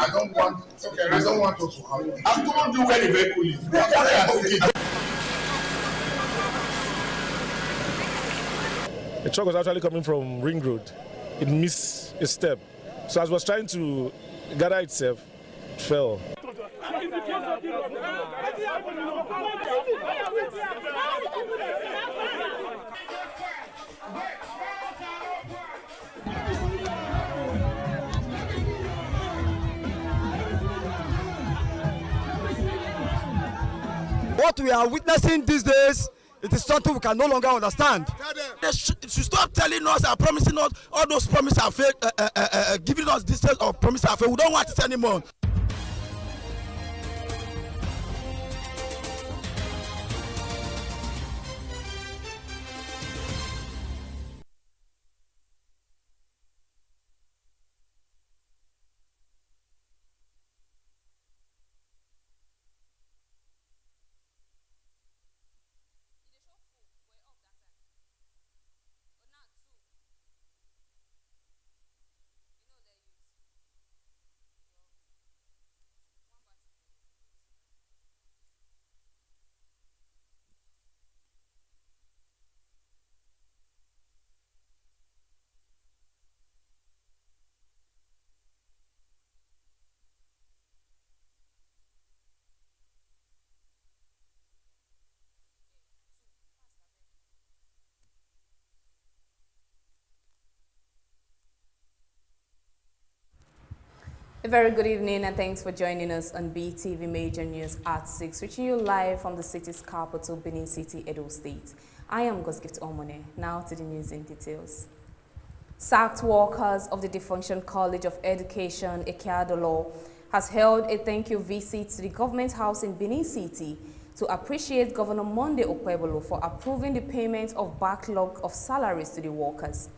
I don't want us to have it. I told you when the vehicle is. The truck was actually coming from Ring Road. It missed a step. So as it was trying to gather itself, it fell. What we are witnessing these days, it is something we can no longer understand. They should stop telling us and promising us all those promises are fake, giving us this set of promises are fake. We don't want it anymore. A very good evening and thanks for joining us on BeeTv Major News at 6, reaching you live from the city's capital, Benin City, Edo State. I am Gosgift Omone. Now to the news in details. Sacked workers of the defunction College of Education, Ekeadolo, has held a thank you visit to the government house in Benin City to appreciate Governor Monday Okpebolo for approving the payment of backlog of salaries to the workers.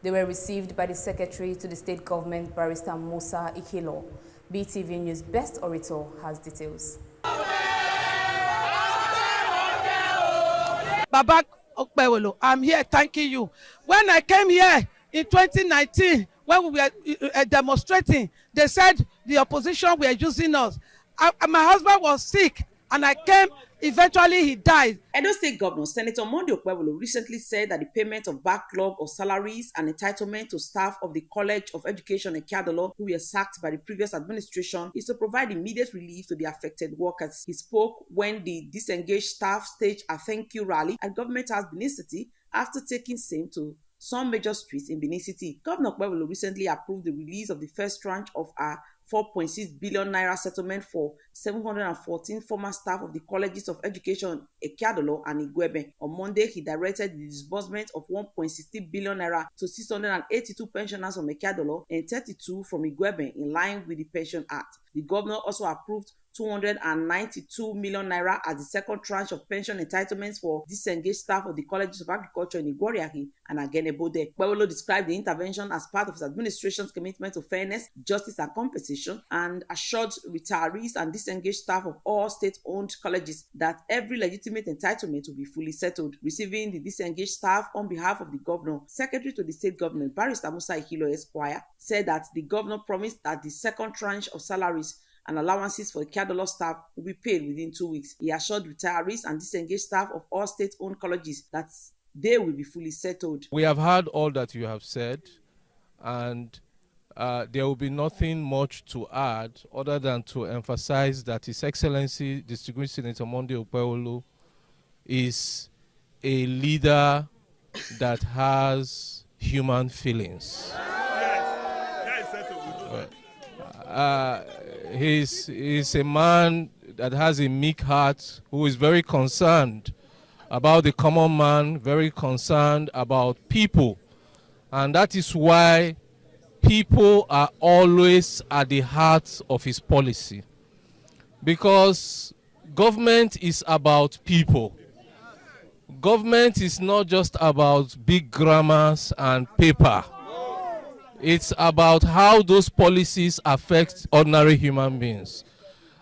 They were received by the Secretary to the State Government, Barrister Musa Ikilo. BeeTv News Best Orator has details. Babak Okpebolo, I'm here thanking you. When I came here in 2019, when we were demonstrating, they said the opposition were using us. My husband was sick and I came. Eventually, he died. Edo State Governor Senator Monday Okpebolo recently said that the payment of backlog of salaries and entitlement to staff of the College of Education Ekeadolo who were sacked by the previous administration is to provide immediate relief to the affected workers. He spoke when the disengaged staff staged a thank you rally at Government House Benin City after taking same to some major streets in Benin City. Governor Okpebolo recently approved the release of the first tranche of a 4.6 billion naira settlement for 714 former staff of the colleges of education Ekeadolo and Igwebe. On Monday, he directed the disbursement of 1.60 billion naira to 682 pensioners from Ekeadolo and 32 from Igwebe in line with the Pension Act. The governor also approved 292 million naira as the second tranche of pension entitlements for disengaged staff of the colleges of agriculture in Igworiahi and Agenebode. Okpebolo described the intervention as part of his administration's commitment to fairness, justice and compensation, and assured retirees and disengaged staff of all state-owned colleges that every legitimate entitlement will be fully settled. Receiving the disengaged staff on behalf of the governor, Secretary to the State Government, Barrister Musa Ikilo Esquire, said that the governor promised that the second tranche of salaries and allowances for the Ekeadolo staff will be paid within 2 weeks. He assured retirees and disengaged staff of all state-owned colleges that they will be fully settled. We have heard all that you have said, and there will be nothing much to add other than to emphasize that His Excellency Distinguished Senator Monday Okpebolo is a leader that has human feelings. He's a man that has a meek heart, who is very concerned about the common man, very concerned about people. And that is why people are always at the heart of his policy. Because government is about people. Government is not just about big grammars and paper. It's about how those policies affect ordinary human beings.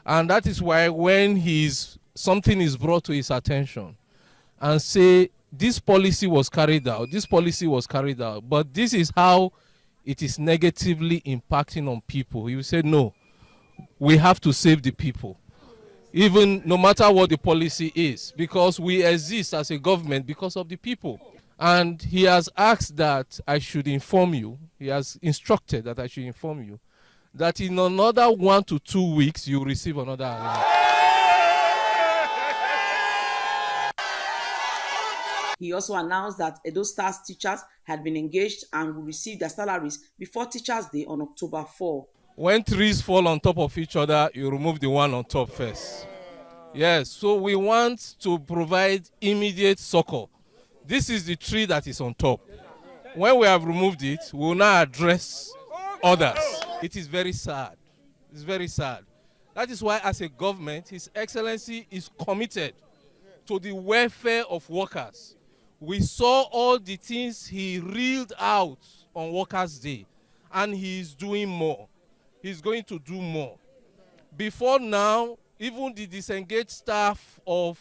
And that is why when something is brought to his attention and say this policy was carried out, but this is how it is negatively impacting on people. You say, no, we have to save the people, even no matter what the policy is, because we exist as a government because of the people. And he has asked that I should inform you, he has instructed that I should inform you, that in another 1 to 2 weeks, you receive another allowance. He also announced that Edo Stars teachers had been engaged and will receive their salaries before Teachers' Day on October 4. When trees fall on top of each other, you remove the one on top first. Yes, so we want to provide immediate succor. This is the tree that is on top. When we have removed it, we will now address others. It is very sad. It's very sad. That is why, as a government, His Excellency is committed to the welfare of workers. We saw all the things he reeled out on Workers' Day, and he is doing more. He's going to do more. Before now, even the disengaged staff of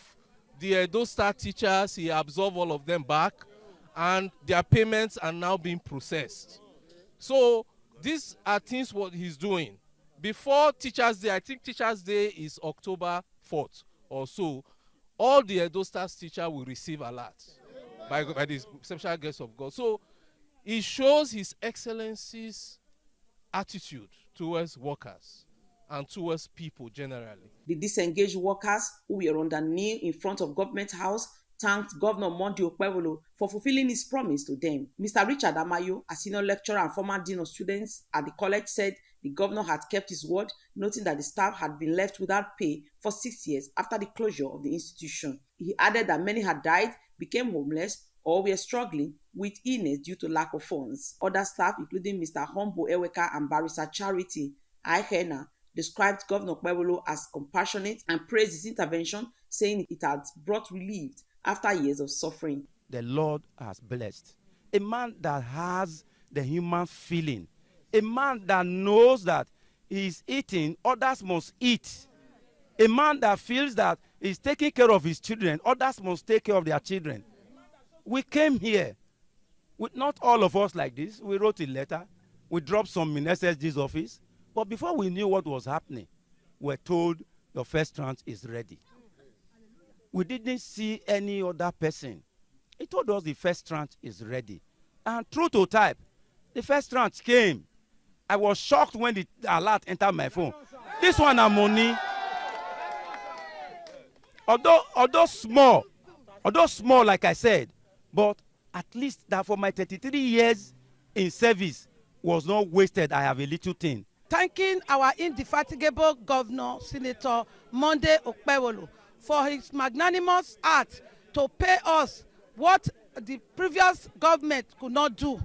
the Edo Star teachers, he absorbed all of them back, and their payments are now being processed. So these are things what he's doing. Before Teachers' Day, I think Teachers' Day is October 4th or so, all the Edo Stars teachers will receive alerts by the special grace of God. So it shows His Excellency's attitude towards workers and towards people generally. The disengaged workers who were on their knee in front of Government House thanked Governor Monday Okpebholo for fulfilling his promise to them. Mr. Richard Amayo, a senior lecturer and former dean of students at the college, said the governor had kept his word, noting that the staff had been left without pay for 6 years after the closure of the institution. He added that many had died, became homeless, or were struggling with illness due to lack of funds. Other staff, including Mr. Humbo Eweka and Barrister Charity Aikena, described Governor Okpebholo as compassionate and praised his intervention, saying it had brought relief after years of suffering. The Lord has blessed a man that has the human feeling, a man that knows that he's eating, others must eat, a man that feels that he's taking care of his children, others must take care of their children. We came here with not all of us like this. We wrote a letter, we dropped some in SSG's office, but before we knew what was happening, we were told the first tranche is ready. We didn't see any other person. He told us the first tranche is ready. And true to type, the first tranche came. I was shocked when the alert entered my phone. This one are money. Although small, like I said, but at least that for my 33 years in service was not wasted. I have a little thing. Thanking our indefatigable governor, Senator Monday Okpebholo, for his magnanimous act to pay us what the previous government could not do.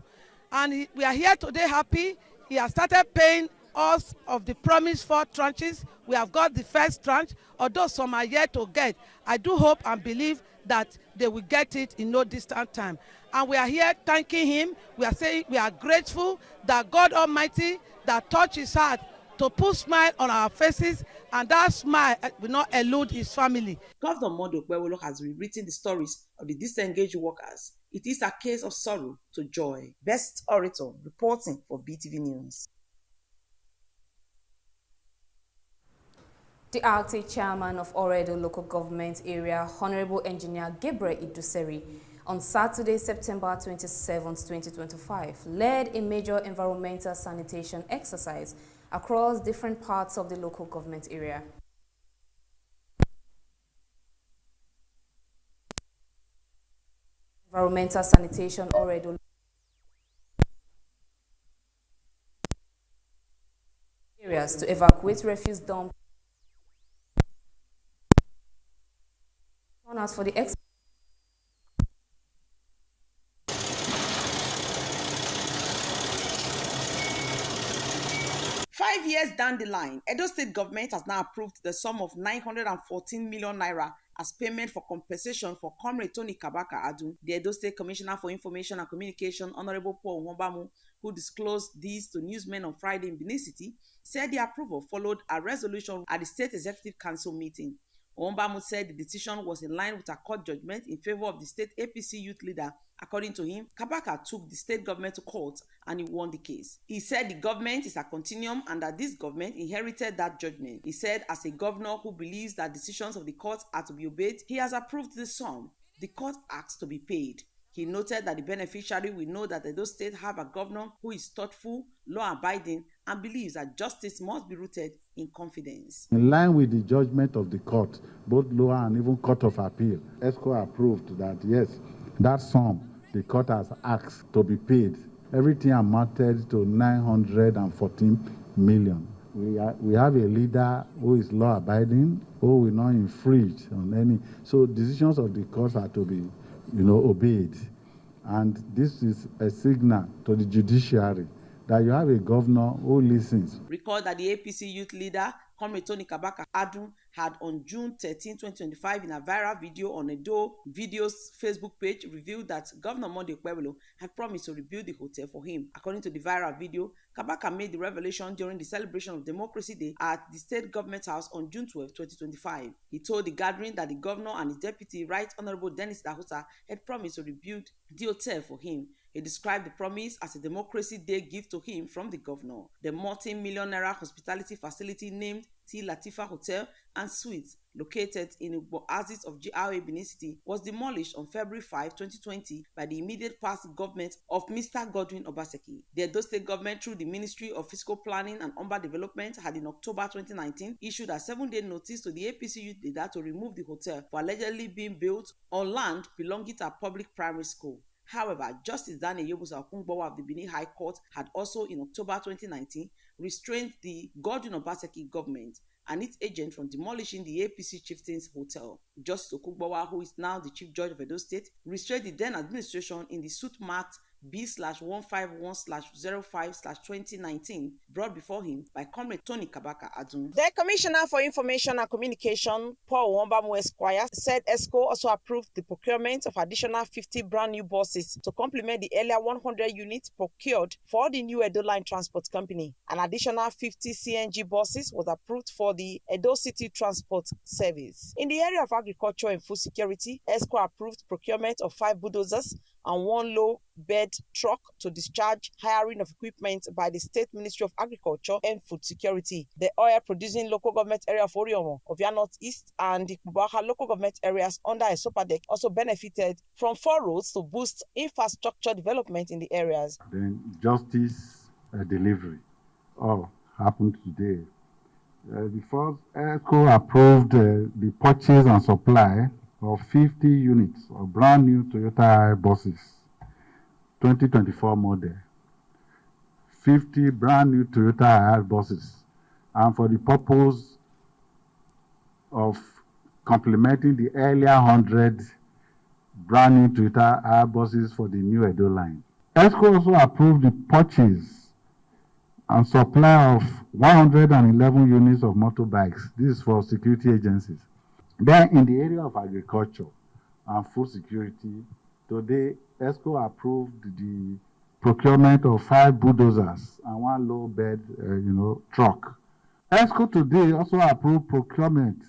And we are here today happy. He has started paying us of the promised 4 tranches. We have got the first tranche, although some are yet to get. I do hope and believe that they will get it in no distant time. And we are here thanking him. We are saying we are grateful that God Almighty that touched his heart to put smile on our faces, and that smile will not elude his family. Governor Monday Okpebholo has rewritten the stories of the disengaged workers. It is a case of sorrow to joy. Best Orator reporting for BeeTv News. The acting chairman of Oredo Local Government Area, Honorable Engineer Gabriel Iduseri, on Saturday, September 27, 2025, led a major environmental sanitation exercise across different parts of the local government area. Environmental sanitation Oredo areas to evacuate refuse dump. As for the 5 years down the line, Edo State government has now approved the sum of 914 million naira as payment for compensation for Comrade Tony Kabaka Adu. The Edo State Commissioner for Information and Communication, Honorable Paul Nwombamu, who disclosed this to newsmen on Friday in Benin City, said the approval followed a resolution at the State Executive Council meeting. Owombamu said the decision was in line with a court judgment in favor of the state APC youth leader. According to him, Kabaka took the state government to court and he won the case. He said the government is a continuum and that this government inherited that judgment. He said as a governor who believes that decisions of the court are to be obeyed, he has approved the sum the court asked to be paid. He noted that the beneficiary will know that Edo State have a governor who is thoughtful, law-abiding, and believes that justice must be rooted in confidence. In line with the judgment of the court, both lower and even court of appeal, ESCO approved that yes, that sum the court has asked to be paid, everything amounted to 914 million. We have a leader who is law-abiding, who will not infringe on any. So decisions of the court are to be, obeyed. And this is a signal to the judiciary that you have a governor who listens. Recall that the APC youth leader, Comrade Tony Kabaka Adun, had on June 13, 2025, in a viral video on Edo Video's Facebook page, revealed that Governor Monday Okpebholo had promised to rebuild the hotel for him. According to the viral video, Kabaka made the revelation during the celebration of Democracy Day at the State Government House on June 12, 2025. He told the gathering that the governor and his deputy, Right Honorable Dennis Dahuta, had promised to rebuild the hotel for him. He described the promise as a Democracy Day gift to him from the governor. The multi-million naira hospitality facility named T. Latifa Hotel and Suites, located in the oasis of GRA Benin City, was demolished on February 5, 2020 by the immediate past government of Mr. Godwin Obaseki. The Edo State government, through the Ministry of Fiscal Planning and Urban Development, had in October 2019 issued a 7-day notice to the APC youth leader to remove the hotel for allegedly being built on land belonging to a public primary school. However, Justice Daniel Yobusa Okungbowa of the Benin High Court had also in October 2019 restrained the Godwin Obaseki government and its agent from demolishing the APC chieftain's hotel. Justice Okungbowa, who is now the Chief Judge of Edo State, restrained the then administration in the suit marked B/151/05/2019 brought before him by Comrade Tony Kabaka Adun. The Commissioner for Information and Communication, Paul Owombamu Esquire, said ESCO also approved the procurement of additional 50 brand new buses to complement the earlier 100 units procured for the new Edo Line Transport Company. An additional 50 CNG buses was approved for the Edo City Transport Service. In the area of agriculture and food security, ESCO approved procurement of 5 bulldozers and 1 low-bed truck to discharge hiring of equipment by the State Ministry of Agriculture and Food Security. The oil-producing local government area of Oriomo, Ovia North East, and the Kubaha local government areas under Esopadek also benefited from 4 roads to boost infrastructure development in the areas. Then justice delivery all happened today. The first ESCO approved the purchase and supply of 50 units of brand new Toyota buses, 2024 model, 50 brand new Toyota buses, and for the purpose of complementing the earlier 100 brand new Toyota buses for the new Edo line. ESCO also approved the purchase and supply of 111 units of motorbikes. This is for security agencies. Then in the area of agriculture and food security, today ESCO approved the procurement of 5 bulldozers and 1 low-bed truck. ESCO today also approved procurement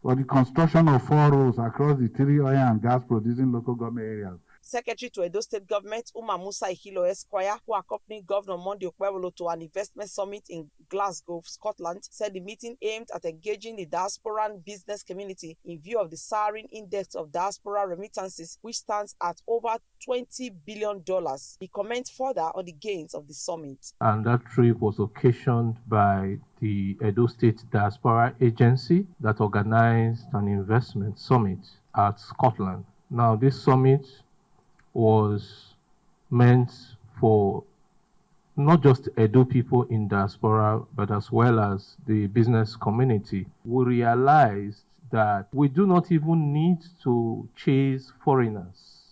for the construction of 4 roads across the 3 oil and gas producing local government areas. Secretary to Edo State Government, Umar Musa Ihilo Esquire, who accompanied Governor Monday Okpebholo to an investment summit in Glasgow, Scotland, said the meeting aimed at engaging the diasporan business community in view of the soaring index of diaspora remittances, which stands at over $20 billion. He commented further on the gains of the summit. And that trip was occasioned by the Edo State Diaspora Agency that organized an investment summit at Scotland. Now, this summit was meant for not just Edo people in diaspora, but as well as the business community. We realized that we do not even need to chase foreigners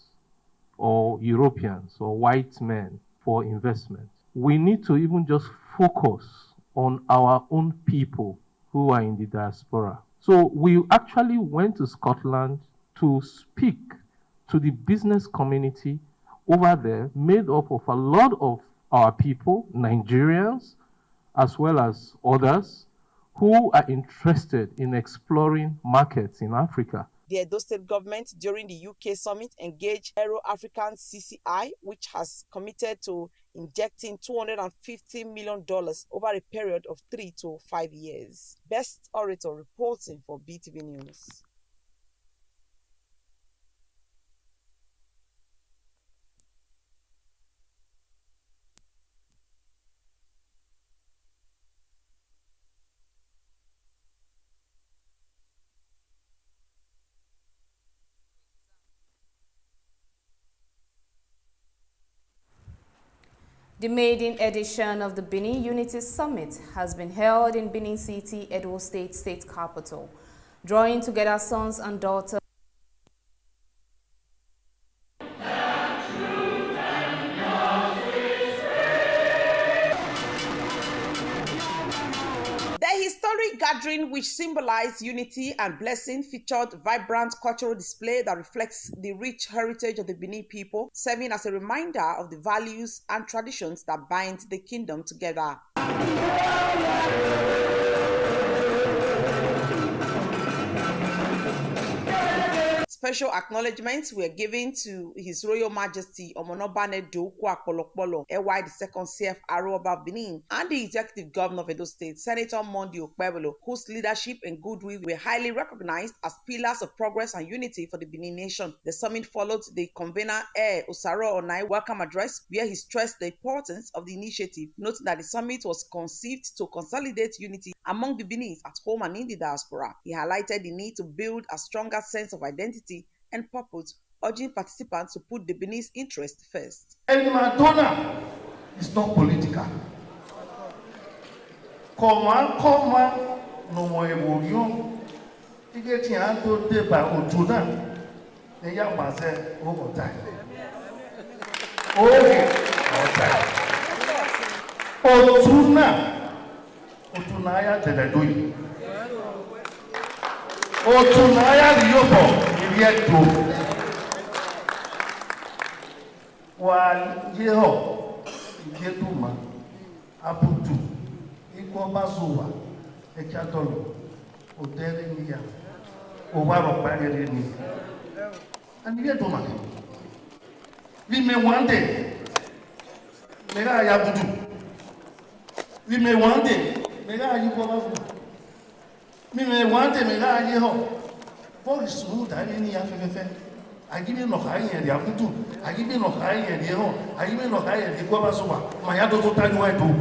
or Europeans or white men for investment. We need to even just focus on our own people who are in the diaspora. So we actually went to Scotland to speak to the business community over there, made up of a lot of our people, Nigerians, as well as others, who are interested in exploring markets in Africa. The Edo State government during the UK summit engaged Aero African CCI, which has committed to injecting $250 million over a period of 3 to 5 years. Best Orator reporting for BeeTv News. The maiden edition of the Benin Unity Summit has been held in Benin City, Edo State, state capital, drawing together sons and daughters. The historic gathering, which symbolized unity and blessing, featured vibrant cultural display that reflects the rich heritage of the Benin people, serving as a reminder of the values and traditions that bind the kingdom together. Special acknowledgements were given to His Royal Majesty Omonobane Doku Akpolokpolo, EY the second CFRO of Benin, and the Executive Governor of Edo State, Senator Mondi Okpebolo, whose leadership and goodwill were highly recognized as pillars of progress and unity for the Benin nation. The summit followed the convener Osaro Onai welcome address, where he stressed the importance of the initiative, noting that the summit was conceived to consolidate unity among the Beninese at home and in the diaspora. He highlighted the need to build a stronger sense of identity and purpose, urging participants to put the Beninese interest first. And Madonna is not political. Come on, no more evolution. You get your hand to the Otuna. The young man said, over time. Okay, Otuna. Otunaya Teledui. Otunaya Riopo. Yeto wa yeho yetuma abutu iko bazuwa ekatolo odere niya owaro parere ni ani yetuma we may one day mega ya butu we may one day mega yiko bazuwa we may one day mega yeho for smooth and ya fefe I give you no high and ya futu I give you no high and yeho I give you no high and go basoa my yato to tanu I do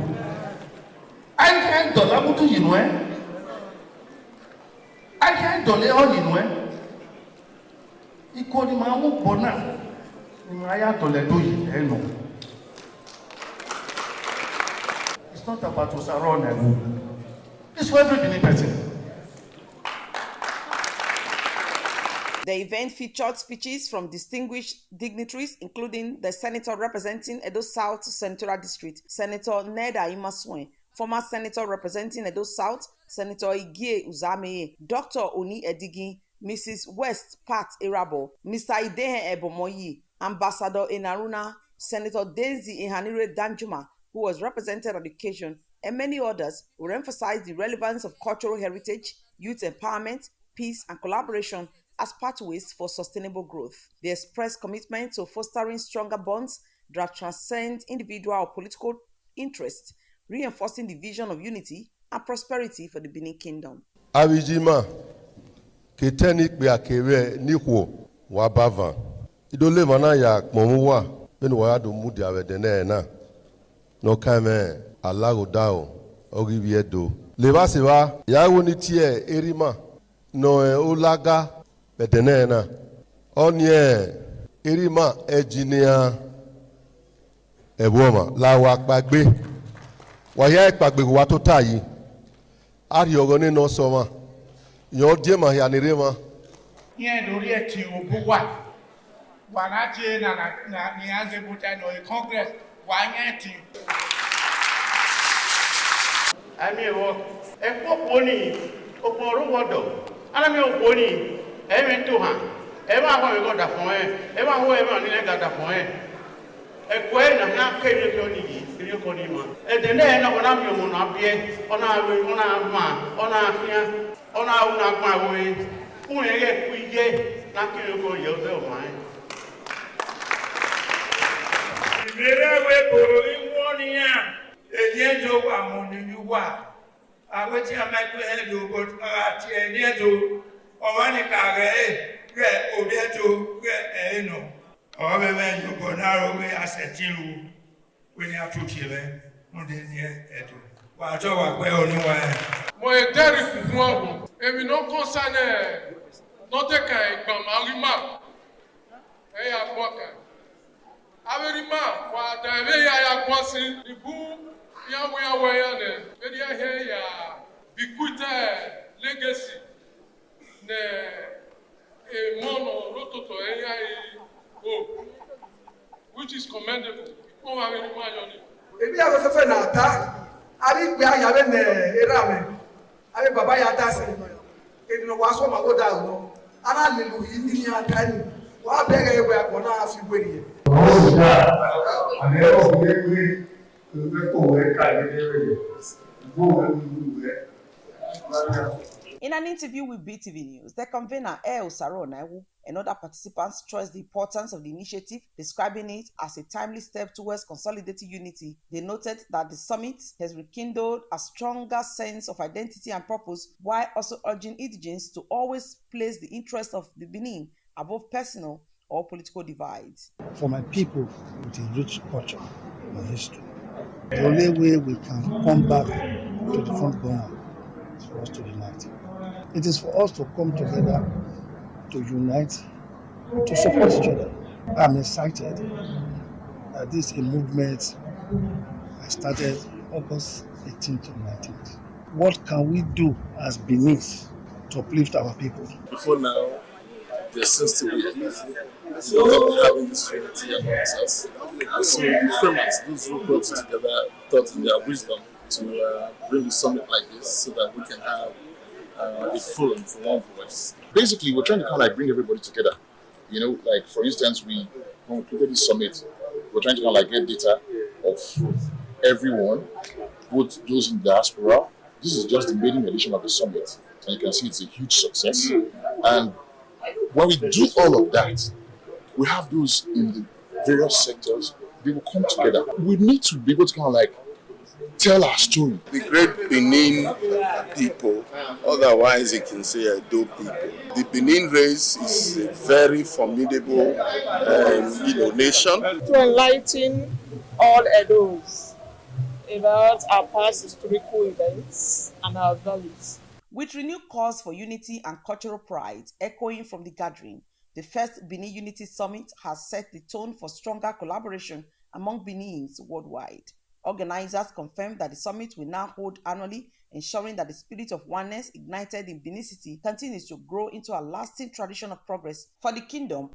I can't dollar butu you know I can't dollar all you know ikodi ma mu bona my yato le do you know it's not about to surround it's for every Benin person. The event featured speeches from distinguished dignitaries, including the senator representing Edo South Senatorial District, Senator Neda Imaswen, former senator representing Edo South, Senator Igie Uzameye, Dr. Oni Edigi, Mrs. West Pat Irabo, Mr. Idehe Ebomoyi, Ambassador Enaruna, Senator Daisy Ihanire Danjuma, who was represented on the occasion, and many others will emphasize the relevance of cultural heritage, youth empowerment, peace, and collaboration as pathways for sustainable growth. They express commitment to fostering stronger bonds that transcend individual or political interests, reinforcing the vision of unity and prosperity for the Benin Kingdom. Abijima, keteni pe akere nikwo wa bava. Idole mana ya momuwa benu wa do mudi awedene na. No kame alago dao ogibiedo. Leba seba ya woni tie erima no olaga bedenena onye erima engineer eboma la wa gbagbe wa ya gbagbe wa to tayi ari ogo ni no so ma yo die ma ya nire ma yen lori e ti obo wa na je na ni age buta no congress wa yen ti ami wo e popo ni popo ru wodo ala mi o ni e to han e ma ho go da fun e ma ho e ma ni le ga da fun e ko e na ke ni to ni kiri ko ni ma e de ne na ona mi mo na bie ona ma ona afia ona una gba we un ye ku ye na kiri ko ye o de o mai mere we boro iwo ni ya ejejo wa mo ni wa aweti amaku edo but ati edo owani ka re obeto re no obe me yo bonaro we asetilu we ni atuti be no de ni edo wa to wa pe onu wa mo e deri fun ogun èmi no concern no te kan igban marima e ya boka averima wa da be ya kwasi ibu ya ne edi ahe ya bikuta legacy ne mono rototo which is commendable. Ebi ya fefe na ata ari gbe aya be ne era me abi baba ya ta se edi no waso ma go da no ara lelu yi ni ata ni wa be ga egbe akọ na afi gberi ye In an interview with BeeTv News, the convener El Saro Naiwu and other participants stressed the importance of the initiative, describing it as a timely step towards consolidating unity. They noted that the summit has rekindled a stronger sense of identity and purpose, while also urging indigents to always place the interest of the Benin above personal or political divides. For my people with a rich culture and history, the only way we can come back to the front burner is for us to unite. It is for us to come together, to unite, to support each other. I'm excited that this is a movement I started August 18th or 19th. What can we do as Benin to uplift our people? Before now, there seems to be having this unity amongst us. And so the framers, those who brought it together, thought in their wisdom to bring a summit like this so that we can have a forum for one voice. Basically, we're trying to kind of like bring everybody together. You know, like for instance, when we created this summit, we're trying to kind of like get data of everyone, both those in diaspora. This is just the maiden edition of the summit, and you can see it's a huge success. And when we do all of that, we have those in the various sectors. They will come together. We need to be able to kind of like tell our story. The great Benin people, otherwise you can say Edo people. The Benin race is a very formidable nation. To enlighten all Edos about our past historical events and our values. With renewed calls for unity and cultural pride echoing from the gathering, the first Benin Unity Summit has set the tone for stronger collaboration among Benins worldwide. Organizers confirmed that the summit will now hold annually, ensuring that the spirit of oneness ignited in Benin City continues to grow into a lasting tradition of progress for the kingdom